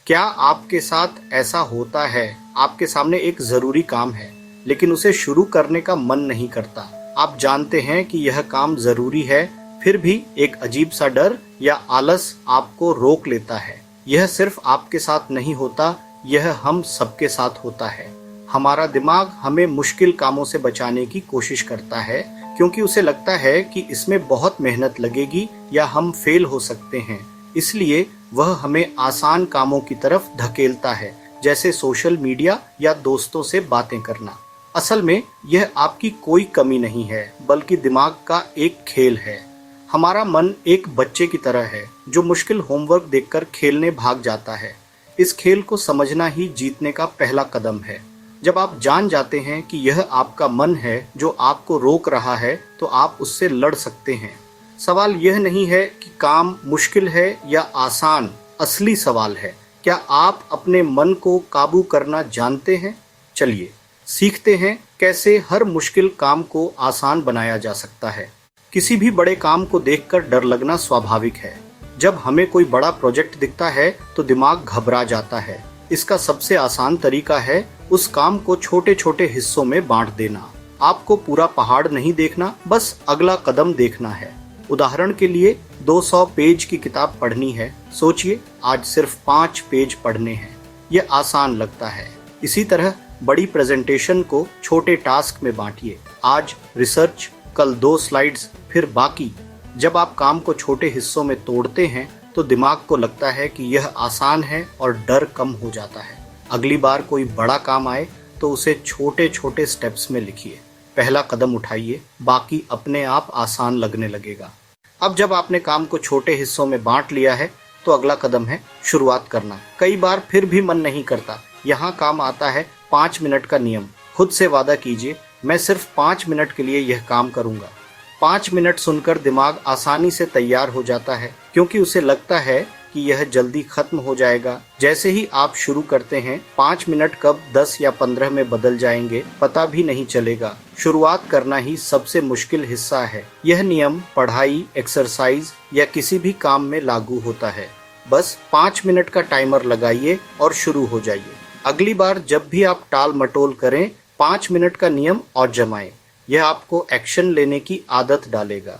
क्या आपके साथ ऐसा होता है, आपके सामने एक जरूरी काम है लेकिन उसे शुरू करने का मन नहीं करता। आप जानते हैं कि यह काम जरूरी है, फिर भी एक अजीब सा डर या आलस आपको रोक लेता है। यह सिर्फ आपके साथ नहीं होता, यह हम सबके साथ होता है। हमारा दिमाग हमें मुश्किल कामों से बचाने की कोशिश करता है क्योंकि उसे लगता है कि इसमें बहुत मेहनत लगेगी या हम फेल हो सकते हैं। इसलिए वह हमें आसान कामों की तरफ धकेलता है, जैसे सोशल मीडिया या दोस्तों से बातें करना। असल में यह आपकी कोई कमी नहीं है, बल्कि दिमाग का एक खेल है। हमारा मन एक बच्चे की तरह है जो मुश्किल होमवर्क देखकर खेलने भाग जाता है। इस खेल को समझना ही जीतने का पहला कदम है। जब आप जान जाते हैं कि यह आपका मन है जो आपको रोक रहा है, तो आप उससे लड़ सकते हैं। सवाल यह नहीं है कि काम मुश्किल है या आसान, असली सवाल है क्या आप अपने मन को काबू करना जानते हैं। चलिए सीखते हैं कैसे हर मुश्किल काम को आसान बनाया जा सकता है। किसी भी बड़े काम को देखकर डर लगना स्वाभाविक है। जब हमें कोई बड़ा प्रोजेक्ट दिखता है तो दिमाग घबरा जाता है। इसका सबसे आसान तरीका है उस काम को छोटे छोटे हिस्सों में बांट देना। आपको पूरा पहाड़ नहीं देखना, बस अगला कदम देखना है। उदाहरण के लिए 200 पेज की किताब पढ़नी है। सोचिए आज सिर्फ 5 पेज पढ़ने हैं। यह आसान लगता है। इसी तरह बड़ी प्रेजेंटेशन को छोटे टास्क में बांटिए। आज रिसर्च, कल 2 स्लाइड्स, फिर बाकी। जब आप काम को छोटे हिस्सों में तोड़ते हैं तो दिमाग को लगता है कि यह आसान है और डर कम हो जाता है। अगली बार कोई बड़ा काम आए तो उसे छोटे छोटे स्टेप्स में लिखिए। पहला कदम उठाइए, बाकी अपने आप आसान लगने लगेगा। अब जब आपने काम को छोटे हिस्सों में बांट लिया है तो अगला कदम है शुरुआत करना। कई बार फिर भी मन नहीं करता। यहाँ काम आता है 5 मिनट का नियम। खुद से वादा कीजिए, मैं सिर्फ 5 मिनट के लिए यह काम करूंगा। 5 मिनट सुनकर दिमाग आसानी से तैयार हो जाता है क्योंकि उसे लगता है कि यह जल्दी खत्म हो जाएगा। जैसे ही आप शुरू करते हैं, 5 मिनट कब 10 या 15 में बदल जाएंगे पता भी नहीं चलेगा। शुरुआत करना ही सबसे मुश्किल हिस्सा है। यह नियम पढ़ाई, एक्सरसाइज या किसी भी काम में लागू होता है। बस 5 मिनट का टाइमर लगाइए और शुरू हो जाइए। अगली बार जब भी आप टाल मटोल करें, 5 मिनट का नियम और जमाएं। यह आपको एक्शन लेने की आदत डालेगा।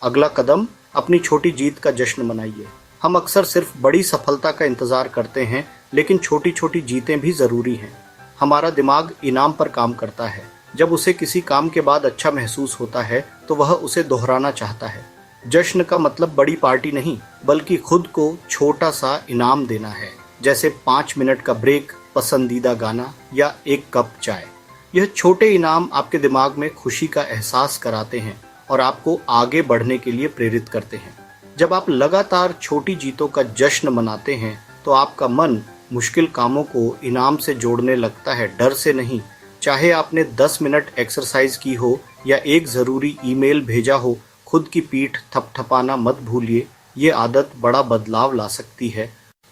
अगला कदम, अपनी छोटी जीत का जश्न मनाइए। हम अक्सर सिर्फ बड़ी सफलता का इंतजार करते हैं, लेकिन छोटी छोटी जीतें भी जरूरी हैं। हमारा दिमाग इनाम पर काम करता है। जब उसे किसी काम के बाद अच्छा महसूस होता है तो वह उसे दोहराना चाहता है। जश्न का मतलब बड़ी पार्टी नहीं, बल्कि खुद को छोटा सा इनाम देना है, जैसे 5 मिनट का ब्रेक, पसंदीदा गाना या 1 कप चाय। यह छोटे इनाम आपके दिमाग में खुशी का एहसास कराते हैं और आपको आगे बढ़ने के लिए प्रेरित करते हैं। जब आप लगातार छोटी जीतों का जश्न मनाते हैं तो आपका मन मुश्किल कामों को इनाम से जोड़ने लगता है, डर से नहीं। चाहे आपने 10 मिनट एक्सरसाइज की हो या एक ज़रूरी ईमेल भेजा हो, खुद की पीठ थपथपाना मत भूलिए। ये आदत बड़ा बदलाव ला सकती है।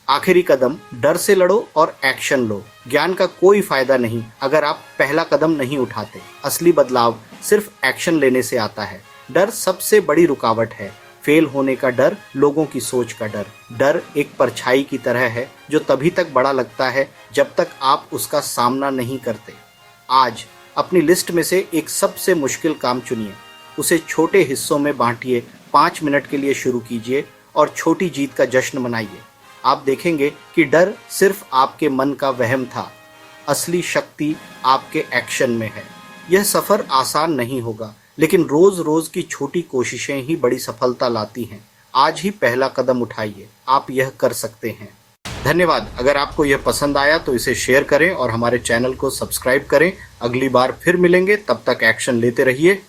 आखिरी कदम, डर से लड़ो और एक्शन लो। ज्ञान का कोई फायदा नहीं अगर आप पहला कदम नहीं उठाते। असली बदलाव सिर्फ एक्शन लेने से आता है। डर सबसे बड़ी रुकावट है। फेल होने का डर, लोगों की सोच का डर। डर एक परछाई की तरह है जो तभी तक बड़ा लगता है जब तक आप उसका सामना नहीं करते। आज अपनी लिस्ट में से एक सबसे मुश्किल काम चुनिए, उसे छोटे हिस्सों में बांटिए, 5 मिनट के लिए शुरू कीजिए और छोटी जीत का जश्न मनाइए। आप देखेंगे कि डर सिर्फ आपके मन का वहम था। असली शक्ति आपके एक्शन में है। यह सफर आसान नहीं होगा, लेकिन रोज रोज की छोटी कोशिशें ही बड़ी सफलता लाती हैं। आज ही पहला कदम उठाइए, आप यह कर सकते हैं। धन्यवाद। अगर आपको यह पसंद आया तो इसे शेयर करें और हमारे चैनल को सब्सक्राइब करें। अगली बार फिर मिलेंगे, तब तक एक्शन लेते रहिए।